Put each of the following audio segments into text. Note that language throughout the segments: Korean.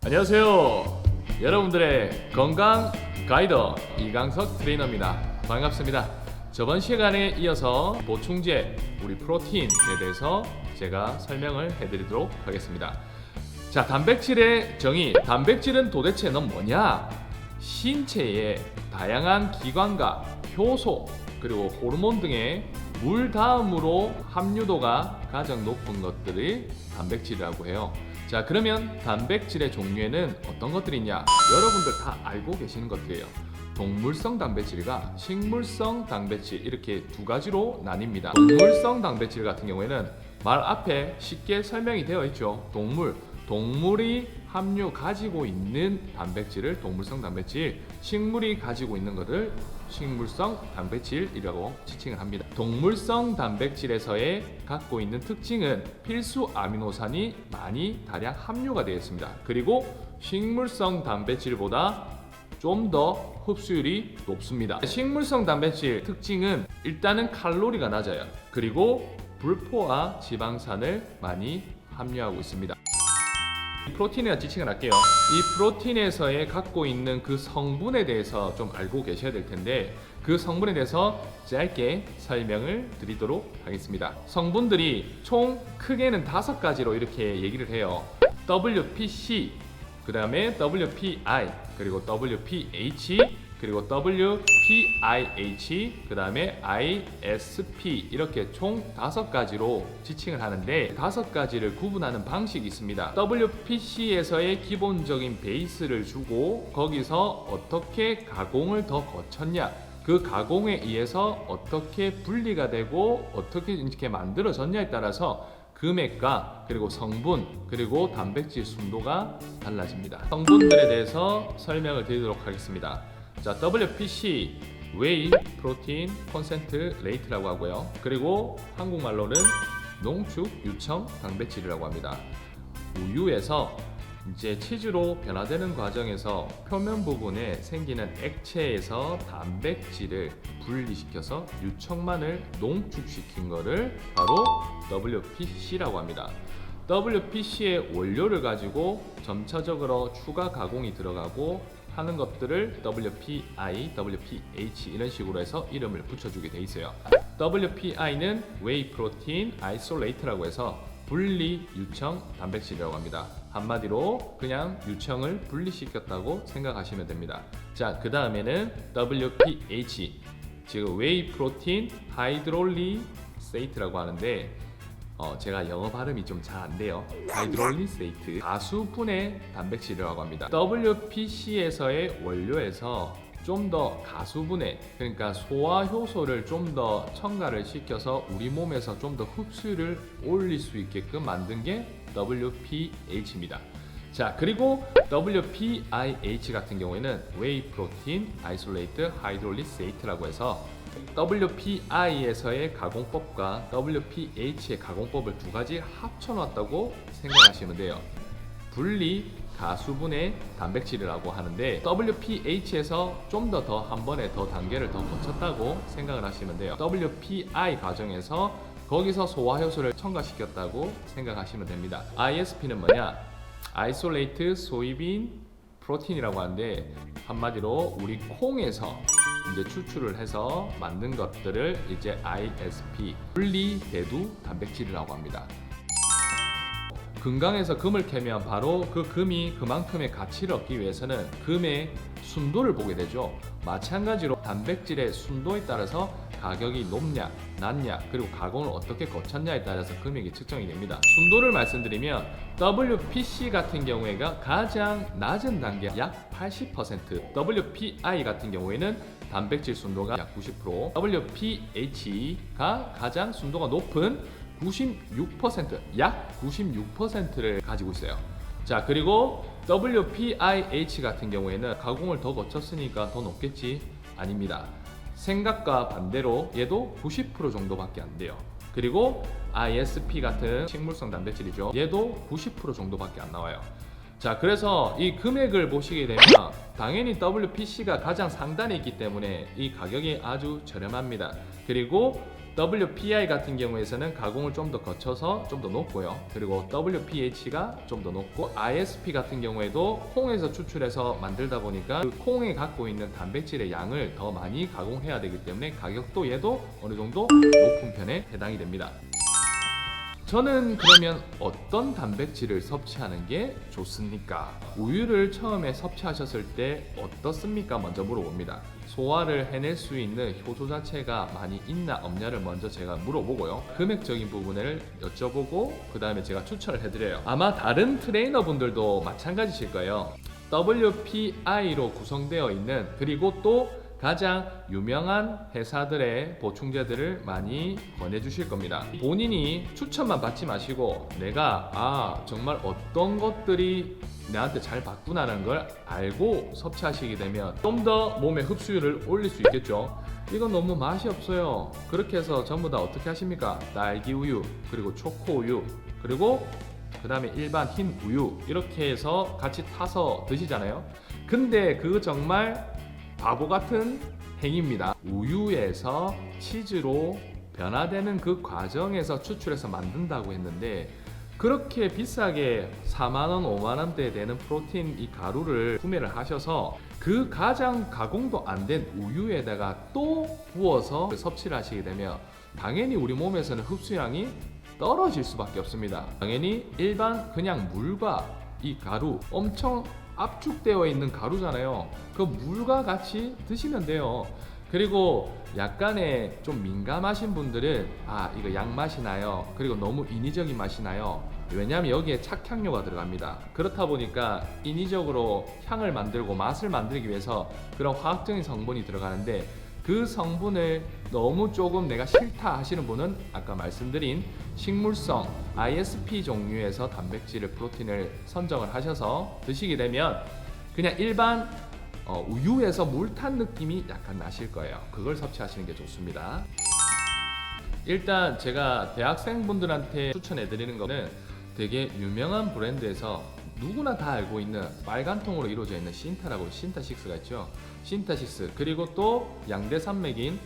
안녕하세요. 여러분들의 건강 가이더 이강석 트레이너입니다. 반갑습니다. 저번 시간에 이어서 보충제, 우리 프로틴에 대해서 제가 설명을 해드리도록 하겠습니다. 자, 단백질의 정의. 단백질은 도대체 넌 뭐냐? 신체의 다양한 기관과 효소 그리고 호르몬 등의 물 다음으로 함유도가 가장 높은 것들이 단백질이라고 해요. 자, 그러면 단백질의 종류에는 어떤 것들이 있냐? 여러분들 다 알고 계시는 것들이에요. 동물성 단백질과 식물성 단백질, 이렇게 두 가지로 나뉩니다. 동물성 단백질 같은 경우에는 말 앞에 쉽게 설명이 되어 있죠. 동물이 함유 가지고 있는 단백질을 동물성 단백질, 식물이 가지고 있는 것을 식물성 단백질이라고 지칭을 합니다. 동물성 단백질에서의 갖고 있는 특징은 필수 아미노산이 많이 다량 함유가 되어 있습니다. 그리고 식물성 단백질보다 좀 더 흡수율이 높습니다. 식물성 단백질 특징은 일단은 칼로리가 낮아요. 그리고 불포화 지방산을 많이 함유하고 있습니다. 프로틴이라 지칭을 할게요. 이 프로틴에서의 갖고 있는 그 성분에 대해서 좀 알고 계셔야 될 텐데, 그 성분에 대해서 짧게 설명을 드리도록 하겠습니다. 성분들이 총 크게는 5가지로 이렇게 얘기를 해요. WPC, 그 다음에 WPI, 그리고 WPH, 그리고 WPIH, 그 다음에 ISP, 이렇게 총 5가지로 지칭을 하는데 5가지를 구분하는 방식이 있습니다. WPC에서의 기본적인 베이스를 주고 거기서 어떻게 가공을 더 거쳤냐, 그 가공에 의해서 어떻게 분리가 되고 어떻게 이렇게 만들어졌냐에 따라서 금액과 그리고 성분 그리고 단백질 순도가 달라집니다. 성분들에 대해서 설명을 드리도록 하겠습니다. 자, WPC, Whey Protein Concentrate Rate라고 하고요. 그리고 한국말로는 농축 유청 단백질이라고 합니다. 우유에서 이제 치즈로 변화되는 과정에서 표면 부분에 생기는 액체에서 단백질을 분리시켜서 유청만을 농축시킨 거를 바로 WPC라고 합니다. WPC의 원료를 가지고 점차적으로 추가 가공이 들어가고 하는 것들을 WPI, WPH 이런 식으로 해서 이름을 붙여주게 돼 있어요. WPI는 Whey Protein Isolate라고 해서 분리 유청 단백질이라고 합니다. 한마디로 그냥 유청을 분리시켰다고 생각하시면 됩니다. 자, 그 다음에는 WPH, 즉 Whey Protein Hydrolysate라고 하는데 제가 영어 발음이 좀 잘 안 돼요. 하이드롤리세이트, 가수분해 단백질이라고 합니다. WPC에서의 원료에서 좀 더 가수분해, 그러니까 소화 효소를 좀 더 첨가를 시켜서 우리 몸에서 좀 더 흡수율을 올릴 수 있게끔 만든 게 WPH입니다. 자, 그리고 WPIH 같은 경우에는 Whey Protein Isolate Hydrolysate라고 해서 WPI에서의 가공법과 WPH의 가공법을 두 가지 합쳐놨다고 생각하시면 돼요. 분리 가수분해 단백질이라고 하는데 WPH에서 좀 더 한 번에 더 단계를 더 거쳤다고 생각을 하시면 돼요. WPI 과정에서 거기서 소화효소를 첨가시켰다고 생각하시면 됩니다. ISP는 뭐냐? Isolate Soybean Protein이라고 하는데 한마디로 우리 콩에서 이제 추출을 해서 만든 것들을 이제 ISP, 분리 대두 단백질이라고 합니다. 금강에서 금을 캐면 바로 그 금이 그만큼의 가치를 얻기 위해서는 금의 순도를 보게 되죠. 마찬가지로 단백질의 순도에 따라서 가격이 높냐, 낮냐, 그리고 가공을 어떻게 거쳤냐에 따라서 금액이 측정이 됩니다. 순도를 말씀드리면 WPC 같은 경우에가 가장 낮은 단계 약 80%, WPI 같은 경우에는 단백질 순도가 약 90%, WPH가 가장 순도가 높은 96%, 약 96%를 가지고 있어요. 자, 그리고 WPIH 같은 경우에는 가공을 더 거쳤으니까 더 높겠지? 아닙니다. 생각과 반대로 얘도 90% 정도밖에 안 돼요. 그리고 ISP 같은 식물성 단백질이죠. 얘도 90% 정도밖에 안 나와요. 자, 그래서 이 금액을 보시게 되면 당연히 WPC가 가장 상단에 있기 때문에 이 가격이 아주 저렴합니다. 그리고 WPI 같은 경우에서는 가공을 좀 더 거쳐서 좀 더 높고요. 그리고 WPH가 좀 더 높고, ISP 같은 경우에도 콩에서 추출해서 만들다 보니까 그 콩에 갖고 있는 단백질의 양을 더 많이 가공해야 되기 때문에 가격도 얘도 어느 정도 높은 편에 해당이 됩니다. 저는 그러면 어떤 단백질을 섭취하는 게 좋습니까? 우유를 처음에 섭취하셨을 때 어떻습니까? 먼저 물어봅니다. 소화를 해낼 수 있는 효소 자체가 많이 있나 없냐를 먼저 제가 물어보고요. 금액적인 부분을 여쭤보고 그 다음에 제가 추천을 해드려요. 아마 다른 트레이너 분들도 마찬가지실 거예요. WPI로 구성되어 있는, 그리고 또 가장 유명한 회사들의 보충제들을 많이 권해주실 겁니다. 본인이 추천만 받지 마시고 내가 정말 어떤 것들이 나한테 잘 받구나라는 걸 알고 섭취하시게 되면 좀 더 몸의 흡수율을 올릴 수 있겠죠. 이건 너무 맛이 없어요. 그렇게 해서 전부 다 어떻게 하십니까? 딸기 우유, 그리고 초코 우유, 그리고 그 다음에 일반 흰 우유, 이렇게 해서 같이 타서 드시잖아요. 근데 그거 정말 바보 같은 행위입니다. 우유에서 치즈로 변화되는 그 과정에서 추출해서 만든다고 했는데, 그렇게 비싸게 4만원, 5만원대 되는 프로틴 이 가루를 구매를 하셔서 그 가장 가공도 안 된 우유에다가 또 부어서 섭취를 하시게 되면 당연히 우리 몸에서는 흡수량이 떨어질 수밖에 없습니다. 당연히 일반 그냥 물과 이 가루, 엄청 압축되어 있는 가루잖아요. 그 물과 같이 드시면 돼요. 그리고 약간의 좀 민감하신 분들은 이거 양맛이 나요. 그리고 너무 인위적인 맛이 나요. 왜냐하면 여기에 착향료가 들어갑니다. 그렇다 보니까 인위적으로 향을 만들고 맛을 만들기 위해서 그런 화학적인 성분이 들어가는데, 그 성분을 너무 조금 내가 싫다 하시는 분은 아까 말씀드린 식물성 ISP 종류에서 단백질을, 프로틴을 선정을 하셔서 드시게 되면 그냥 일반 우유에서 물 탄 느낌이 약간 나실 거예요. 그걸 섭취하시는 게 좋습니다. 일단 제가 대학생분들한테 추천해 드리는 거는 되게 유명한 브랜드에서 누구나 다 알고 있는 빨간 통으로 이루어져 있는 신타라고, 신타6가 있죠. 신타6, 그리고 또 양대 산맥인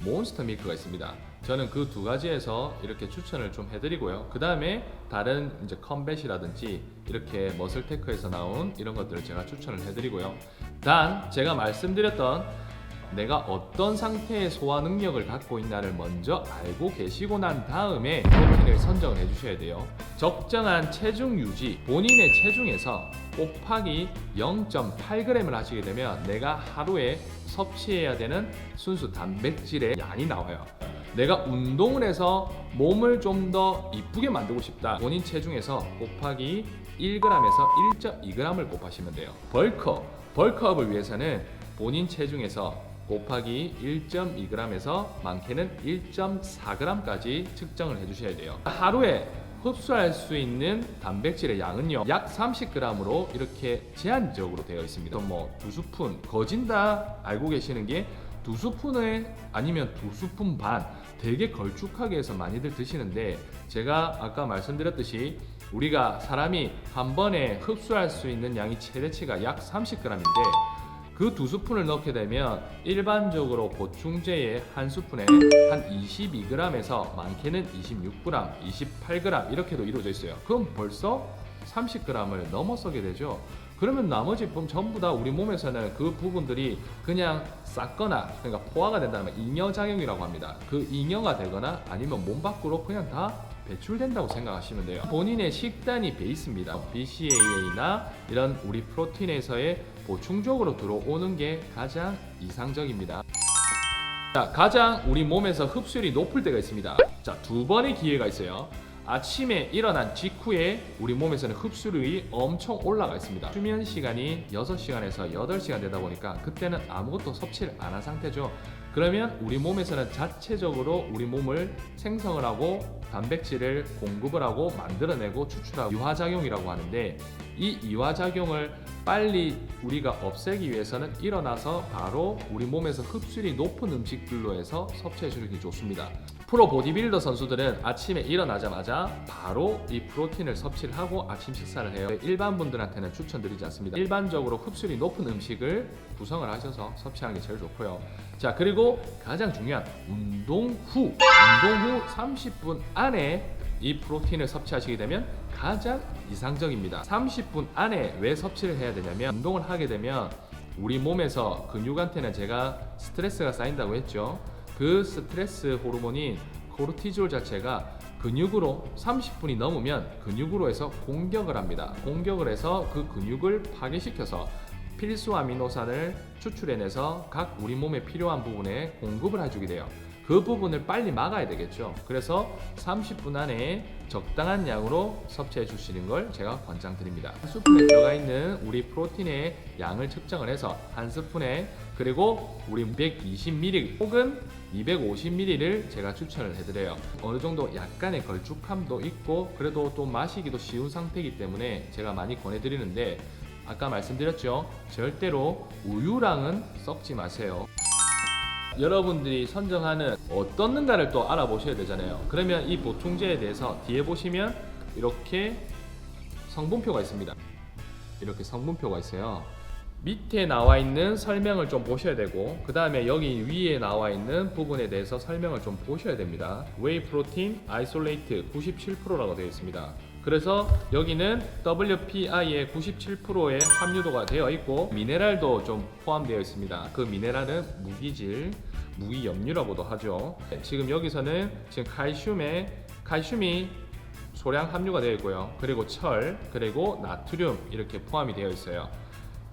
몬스터 밀크가 있습니다. 저는 그 두 가지에서 이렇게 추천을 좀 해드리고요. 그 다음에 다른 이제 컴뱃이라든지 이렇게 머슬테크에서 나온 이런 것들을 제가 추천을 해드리고요. 단 제가 말씀드렸던 내가 어떤 상태의 소화 능력을 갖고 있나를 먼저 알고 계시고 난 다음에 프로틴을 선정을 해주셔야 돼요. 적정한 체중 유지, 본인의 체중에서 곱하기 0.8g을 하시게 되면 내가 하루에 섭취해야 되는 순수 단백질의 양이 나와요. 내가 운동을 해서 몸을 좀 더 이쁘게 만들고 싶다, 본인 체중에서 곱하기 1g에서 1.2g을 곱하시면 돼요. 벌크업을 위해서는 본인 체중에서 곱하기 1.2g에서 많게는 1.4g까지 측정을 해주셔야 돼요. 하루에 흡수할 수 있는 단백질의 양은요, 약 30g으로 이렇게 제한적으로 되어 있습니다. 뭐 2스푼, 거진다 알고 계시는 게 2스푼에 아니면 2스푼 반, 되게 걸쭉하게 해서 많이들 드시는데, 제가 아까 말씀드렸듯이 우리가 사람이 한 번에 흡수할 수 있는 양이 최대치가 약 30g인데 그 2스푼을 넣게 되면 일반적으로 보충제의 한 스푼에 한 22g에서 많게는 26g, 28g 이렇게도 이루어져 있어요. 그럼 벌써 30g을 넘어서게 되죠. 그러면 나머지 부분 전부 다 우리 몸에서는 그 부분들이 그냥 쌌거나, 그러니까 포화가 된다면 잉여작용이라고 합니다. 그 잉여가 되거나 아니면 몸 밖으로 그냥 다 배출된다고 생각하시면 돼요. 본인의 식단이 베이스입니다. BCAA나 이런 우리 프로틴에서의 보충적으로 들어오는 게 가장 이상적입니다. 자, 가장 우리 몸에서 흡수율이 높을 때가 있습니다. 자, 두 번의 기회가 있어요. 아침에 일어난 직후에 우리 몸에서는 흡수율이 엄청 올라가 있습니다. 수면 시간이 6시간에서 8시간 되다 보니까 그때는 아무것도 섭취를 안 한 상태죠. 그러면 우리 몸에서는 자체적으로 우리 몸을 생성을 하고 단백질을 공급을 하고 만들어내고 추출하고 유화작용이라고 하는데, 이 이화작용을 빨리 우리가 없애기 위해서는 일어나서 바로 우리 몸에서 흡수율이 높은 음식들로 해서 섭취해 주는 게 좋습니다. 프로 보디빌더 선수들은 아침에 일어나자마자 바로 이 프로틴을 섭취를 하고 아침 식사를 해요. 일반 분들한테는 추천드리지 않습니다. 일반적으로 흡수율이 높은 음식을 구성을 하셔서 섭취하는 게 제일 좋고요. 자, 그리고 가장 중요한 운동 후 30분 안에 이 프로틴을 섭취하시게 되면 가장 이상적입니다. 30분 안에 왜 섭취를 해야 되냐면, 운동을 하게 되면 우리 몸에서 근육한테는 제가 스트레스가 쌓인다고 했죠. 그 스트레스 호르몬인 코르티졸 자체가 근육으로 30분이 넘으면 근육으로 해서 공격을 합니다. 공격을 해서 그 근육을 파괴시켜서 필수 아미노산을 추출해내서 각 우리 몸에 필요한 부분에 공급을 해주게 돼요. 그 부분을 빨리 막아야 되겠죠. 그래서 30분 안에 적당한 양으로 섭취해 주시는 걸 제가 권장드립니다. 한 스푼에 들어가 있는 우리 프로틴의 양을 측정을 해서 한 스푼에, 그리고 우리 120ml 혹은 250ml를 제가 추천을 해드려요. 어느 정도 약간의 걸쭉함도 있고 그래도 또 마시기도 쉬운 상태이기 때문에 제가 많이 권해드리는데, 아까 말씀드렸죠, 절대로 우유랑은 섞지 마세요. 여러분들이 선정하는 어떻는가를 또 알아보셔야 되잖아요. 그러면 이 보충제에 대해서 뒤에 보시면 이렇게 성분표가 있습니다. 이렇게 성분표가 있어요. 밑에 나와 있는 설명을 좀 보셔야 되고, 그 다음에 여기 위에 나와 있는 부분에 대해서 설명을 좀 보셔야 됩니다. 웨이 프로틴 아이솔레이트 97%라고 되어 있습니다. 그래서 여기는 WPI의 97%의 함유도가 되어 있고 미네랄도 좀 포함되어 있습니다. 그 미네랄은 무기질, 무기염류라고도 하죠. 지금 여기서는 지금 칼슘이 소량 함유가 되어 있고요. 그리고 철, 그리고 나트륨 이렇게 포함이 되어 있어요.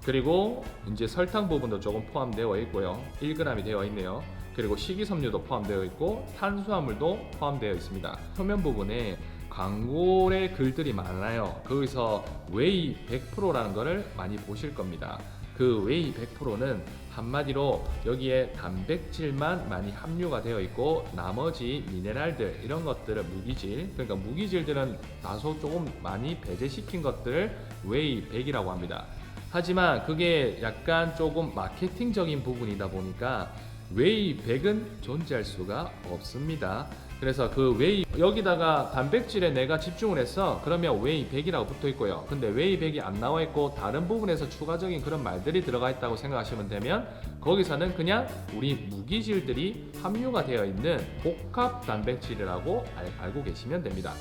그리고 이제 설탕 부분도 조금 포함되어 있고요. 1g이 되어 있네요. 그리고 식이섬유도 포함되어 있고 탄수화물도 포함되어 있습니다. 표면 부분에 광고의 글들이 많아요. 거기서 웨이 100%라는 거를 많이 보실 겁니다. 그 웨이 100%는 한마디로 여기에 단백질만 많이 함유가 되어 있고 나머지 미네랄들 이런 것들은 무기질, 그러니까 무기질들은 다소 조금 많이 배제시킨 것들을 웨이 100이라고 합니다. 하지만 그게 약간 조금 마케팅적인 부분이다 보니까 웨이 100은 존재할 수가 없습니다. 그래서 그 웨이, 여기다가 단백질에 내가 집중을 했어, 그러면 웨이 100이라고 붙어 있고요. 근데 웨이 100이 안 나와 있고 다른 부분에서 추가적인 그런 말들이 들어가 있다고 생각하시면 되면, 거기서는 그냥 우리 무기질들이 함유가 되어 있는 복합 단백질이라고 알고 계시면 됩니다.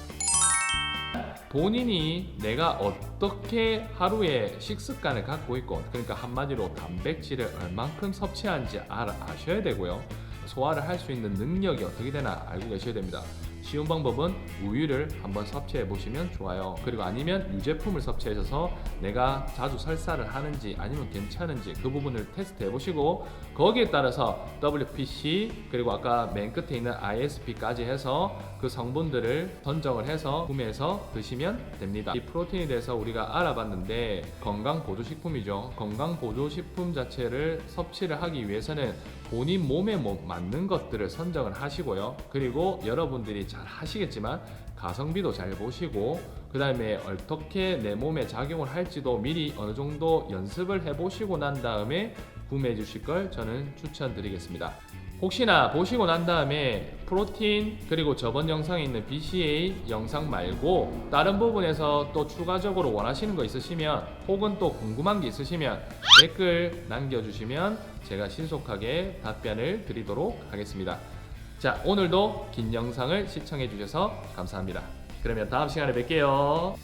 본인이 내가 어떻게 하루에 식습관을 갖고 있고, 그러니까 한마디로 단백질을 얼만큼 섭취하는지 아셔야 되고요. 소화를 할 수 있는 능력이 어떻게 되나 알고 계셔야 됩니다. 쉬운 방법은 우유를 한번 섭취해 보시면 좋아요. 그리고 아니면 유제품을 섭취하셔서 내가 자주 설사를 하는지 아니면 괜찮은지 그 부분을 테스트해 보시고, 거기에 따라서 WPC 그리고 아까 맨 끝에 있는 ISP까지 해서 그 성분들을 선정을 해서 구매해서 드시면 됩니다. 이 프로틴에 대해서 우리가 알아봤는데 건강보조식품이죠. 건강보조식품 자체를 섭취를 하기 위해서는 본인 몸에 맞는 것들을 선정을 하시고요. 그리고 여러분들이 잘 하시겠지만 가성비도 잘 보시고, 그 다음에 어떻게 내 몸에 작용을 할지도 미리 어느 정도 연습을 해보시고 난 다음에 구매해 주실 걸 저는 추천드리겠습니다. 혹시나 보시고 난 다음에 프로틴 그리고 저번 영상에 있는 BCA 영상 말고 다른 부분에서 또 추가적으로 원하시는 거 있으시면, 혹은 또 궁금한 게 있으시면 댓글 남겨주시면 제가 신속하게 답변을 드리도록 하겠습니다. 자, 오늘도 긴 영상을 시청해 주셔서 감사합니다. 그러면 다음 시간에 뵐게요.